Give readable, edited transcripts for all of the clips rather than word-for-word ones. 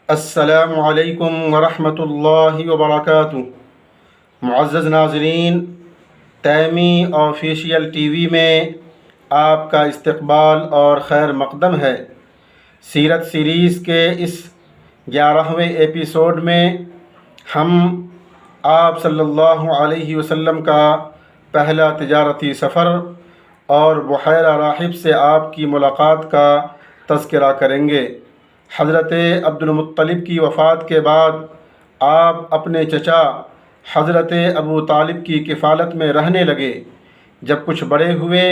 السلام علیکم ورحمۃ اللہ وبرکاتہ۔ معزز ناظرین، تیمی آفیشیل ٹی وی میں آپ کا استقبال اور خیر مقدم ہے۔ سیرت سیریز کے اس 11ویں ایپیسوڈ میں ہم آپ صلی اللہ علیہ وسلم کا پہلا تجارتی سفر اور بحیرہ راحب سے آپ کی ملاقات کا تذکرہ کریں گے۔ حضرت عبد المطلب کی وفات کے بعد آپ اپنے چچا حضرت ابو طالب کی کفالت میں رہنے لگے۔ جب کچھ بڑے ہوئے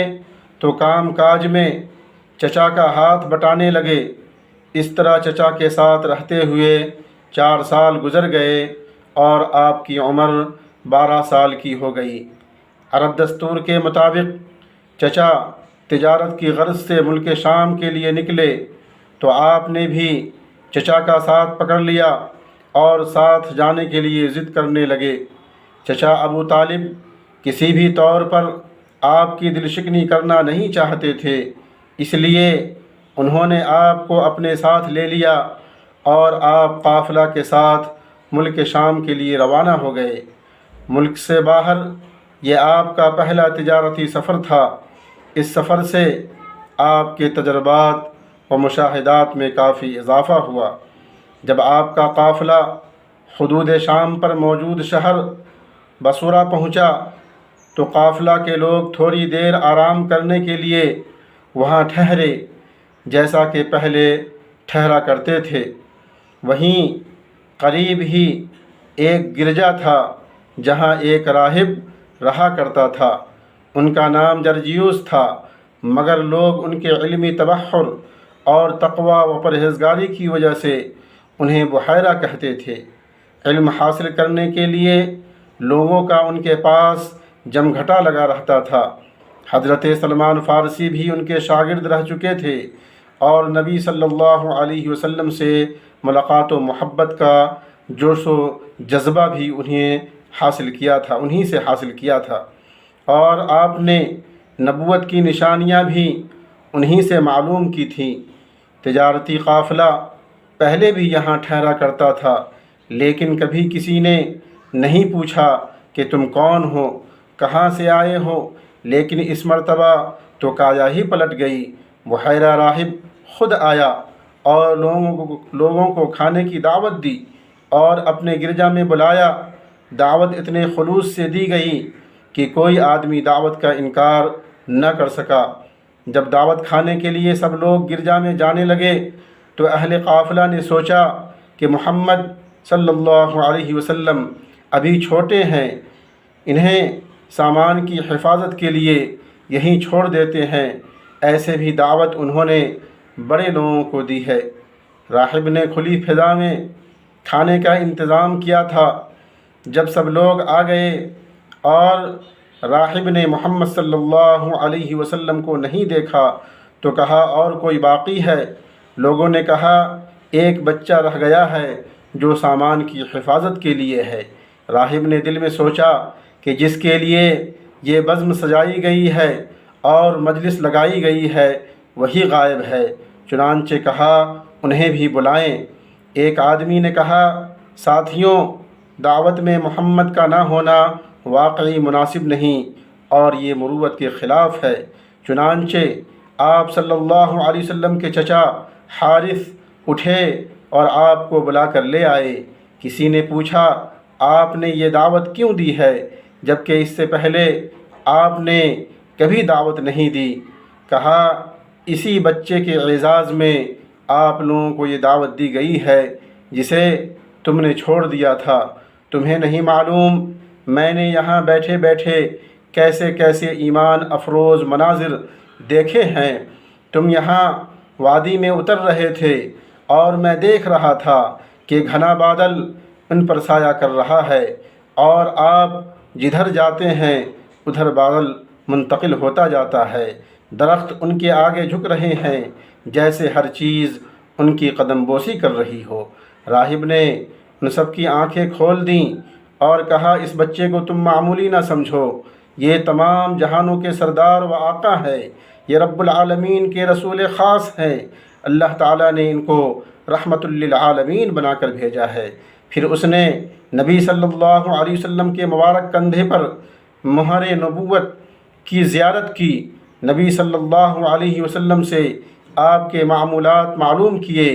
تو کام کاج میں چچا کا ہاتھ بٹانے لگے۔ اس طرح چچا کے ساتھ رہتے ہوئے 4 سال گزر گئے اور آپ کی عمر 12 سال کی ہو گئی۔ عرب دستور کے مطابق چچا تجارت کی غرض سے ملک شام کے لیے نکلے تو آپ نے بھی چچا کا ساتھ پکڑ لیا اور ساتھ جانے کے لیے ضد کرنے لگے۔ چچا ابو طالب کسی بھی طور پر آپ کی دل شکنی کرنا نہیں چاہتے تھے، اس لیے انہوں نے آپ کو اپنے ساتھ لے لیا اور آپ قافلہ کے ساتھ ملک شام کے لیے روانہ ہو گئے۔ ملک سے باہر یہ آپ کا پہلا تجارتی سفر تھا۔ اس سفر سے آپ کے تجربات و مشاہدات میں کافی اضافہ ہوا۔ جب آپ کا قافلہ حدود شام پر موجود شہر بصورہ پہنچا تو قافلہ کے لوگ تھوڑی دیر آرام کرنے کے لیے وہاں ٹھہرے، جیسا کہ پہلے ٹھہرا کرتے تھے۔ وہیں قریب ہی ایک گرجا تھا جہاں ایک راہب رہا کرتا تھا۔ ان کا نام جرجیوس تھا، مگر لوگ ان کے علمی تبحر اور تقوی و پرہیزگاری کی وجہ سے انہیں بحیرہ کہتے تھے۔ علم حاصل کرنے کے لیے لوگوں کا ان کے پاس جمگھٹا لگا رہتا تھا۔ حضرت سلمان فارسی بھی ان کے شاگرد رہ چکے تھے اور نبی صلی اللہ علیہ وسلم سے ملاقات و محبت کا جوش و جذبہ بھی انہیں سے حاصل کیا تھا اور آپ نے نبوت کی نشانیاں بھی انہی سے معلوم کی تھیں۔ تجارتی قافلہ پہلے بھی یہاں ٹھہرا کرتا تھا، لیکن کبھی کسی نے نہیں پوچھا کہ تم کون ہو، کہاں سے آئے ہو، لیکن اس مرتبہ تو کایا ہی پلٹ گئی۔ بحیرہ راہب خود آیا اور لوگوں کو کھانے کی دعوت دی اور اپنے گرجا میں بلایا۔ دعوت اتنے خلوص سے دی گئی کہ کوئی آدمی دعوت کا انکار نہ کر سکا۔ جب دعوت کھانے کے لیے سب لوگ گرجا میں جانے لگے تو اہل قافلہ نے سوچا کہ محمد صلی اللہ علیہ وسلم ابھی چھوٹے ہیں، انہیں سامان کی حفاظت کے لیے یہیں چھوڑ دیتے ہیں۔ ایسے بھی دعوت انہوں نے بڑے لوگوں کو دی ہے۔ راہب نے کھلی فضا میں کھانے کا انتظام کیا تھا۔ جب سب لوگ آ گئے اور راہب نے محمد صلی اللہ علیہ وسلم کو نہیں دیکھا تو کہا اور کوئی باقی ہے؟ لوگوں نے کہا ایک بچہ رہ گیا ہے جو سامان کی حفاظت کے لیے ہے۔ راہب نے دل میں سوچا کہ جس کے لیے یہ بزم سجائی گئی ہے اور مجلس لگائی گئی ہے وہی غائب ہے، چنانچہ کہا انہیں بھی بلائیں۔ ایک آدمی نے کہا ساتھیوں، دعوت میں محمد کا نہ ہونا واقعی مناسب نہیں اور یہ مروت کے خلاف ہے۔ چنانچہ آپ صلی اللہ علیہ وسلم کے چچا حارث اٹھے اور آپ کو بلا کر لے آئے۔ کسی نے پوچھا آپ نے یہ دعوت کیوں دی ہے جبکہ اس سے پہلے آپ نے کبھی دعوت نہیں دی؟ کہا اسی بچے کے اعزاز میں آپ لوگوں کو یہ دعوت دی گئی ہے جسے تم نے چھوڑ دیا تھا۔ تمہیں نہیں معلوم میں نے یہاں بیٹھے بیٹھے کیسے کیسے ایمان افروز مناظر دیکھے ہیں۔ تم یہاں وادی میں اتر رہے تھے اور میں دیکھ رہا تھا کہ گھنا بادل ان پر سایہ کر رہا ہے اور آپ جدھر جاتے ہیں ادھر بادل منتقل ہوتا جاتا ہے۔ درخت ان کے آگے جھک رہے ہیں جیسے ہر چیز ان کی قدم بوسی کر رہی ہو۔ راہب نے ان سب کی آنکھیں کھول دیں اور کہا اس بچے کو تم معمولی نہ سمجھو، یہ تمام جہانوں کے سردار و آقا ہے، یہ رب العالمین کے رسول خاص ہیں۔ اللہ تعالیٰ نے ان کو رحمۃ للعالمین بنا کر بھیجا ہے۔ پھر اس نے نبی صلی اللہ علیہ وسلم کے مبارک کندھے پر مہر نبوت کی زیارت کی، نبی صلی اللہ علیہ وسلم سے آپ کے معمولات معلوم کیے،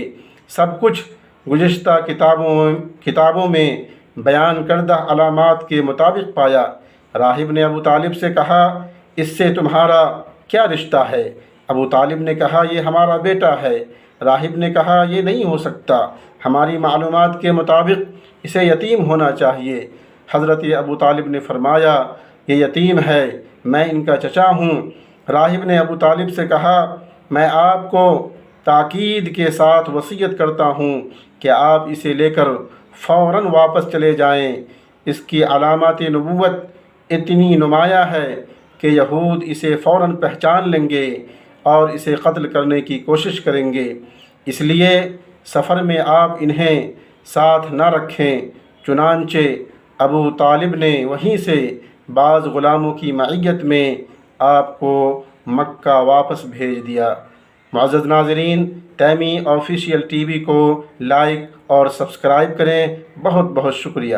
سب کچھ گزشتہ کتابوں میں بیان کردہ علامات کے مطابق پایا۔ راہب نے ابو طالب سے کہا، اس سے تمہارا کیا رشتہ ہے؟ ابو طالب نے کہا، یہ ہمارا بیٹا ہے۔ راہب نے کہا، یہ نہیں ہو سکتا، ہماری معلومات کے مطابق اسے یتیم ہونا چاہیے۔ حضرت ابو طالب نے فرمایا، یہ یتیم ہے، میں ان کا چچا ہوں۔ راہب نے ابو طالب سے کہا، میں آپ کو تاکید کے ساتھ وصیت کرتا ہوں کہ آپ اسے لے کر فوراً واپس چلے جائیں۔ اس کی علامات نبوت اتنی نمایاں ہے کہ یہود اسے فوراً پہچان لیں گے اور اسے قتل کرنے کی کوشش کریں گے، اس لیے سفر میں آپ انہیں ساتھ نہ رکھیں۔ چنانچہ ابو طالب نے وہیں سے بعض غلاموں کی معیت میں آپ کو مکہ واپس بھیج دیا۔ معزز ناظرین، تیمی آفیشیل ٹی وی کو لائک اور سبسکرائب کریں۔ بہت بہت شکریہ۔